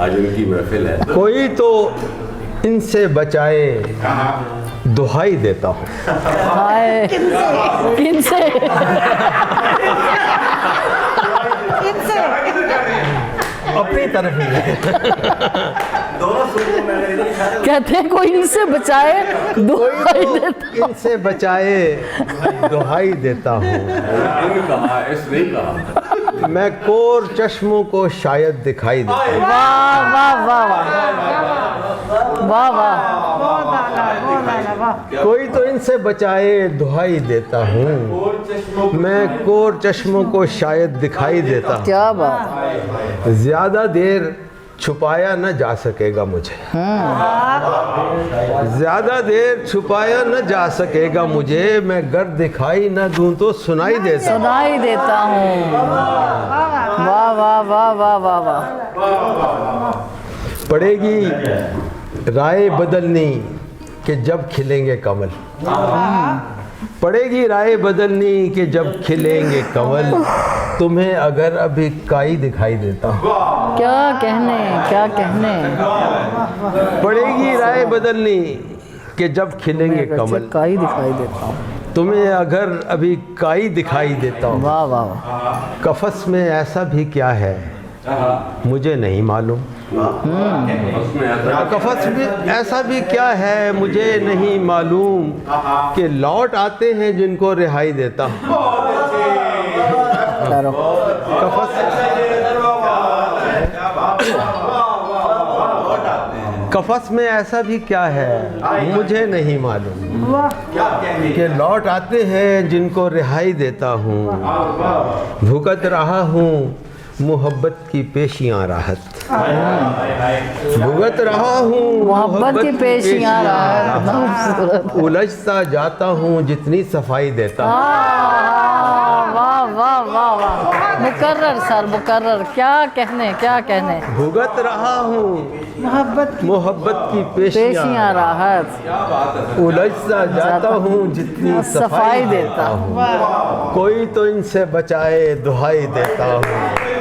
आज उनकी महफिल है। कोई तो इनसे बचाए, दुहाई देता हूँ। हाय किनसे अपनी तरफ ही है। कहते हैं कोई इनसे बचाए दुहाई देता हूँ। इनसे बचाए, दुहाई देता हूँ। कहा ऐसे नहीं कहा। मैं कोर चश्मों को शायद दिखाई देता हूँ। वाह वाह वाह वाह वाह कोई तो इनसे बचाए, दुहाई देता हूँ। मैं कोर चश्मों को शायद दिखाई देता हूँ। क्या बात। ज्यादा देर छुपाया न जा सकेगा मुझे। ज्यादा देर छुपाया न जा सकेगा मुझे। मैं गर दिखाई न दूं तो सुनाई देता हूँ। सुनाई देता हूँ। वाह वाह वाह वाह वाह वाह। पड़ेगी राय बदलनी कि जब खिलेंगे कमल। पड़ेगी राय बदलनी कि जब खिलेंगे कमल। तुम्हें अगर अभी काई दिखाई देता हूँ। क्या कहने क्या कहने। पड़ेगी राय बदलनी कि जब खिलेंगे कमल। काई दिखाई देता हूँ। तुम्हें अगर अभी काई दिखाई देता हूँ। वाह वाह वाह। कफस में ऐसा भी क्या है मुझे नहीं मालूम। कफस में ऐसा भी क्या है मुझे नहीं मालूम कि लौट आते हैं जिनको रिहाई देता हूँ। कफस में ऐसा भी क्या है मुझे नहीं मालूम कि लौट आते हैं जिनको रिहाई देता हूँ। भुगत रहा हूँ मोहब्बत की पेशियाँ राहत। भुगत रहा हूँ मोहब्बत की पेशियाँ राहत। उलझता जाता हूँ जितनी सफाई देता हूँ। वाह वाह वाह वाह। मुकर्रर सर मुकर्रर। क्या कहने क्या कहने। भुगत रहा हूँ मोहब्बत की पेशियाँ राहत। उलझता जाता हूँ जितनी सफाई देता हूँ। कोई तो इनसे बचाए, दुहाई देता हूँ।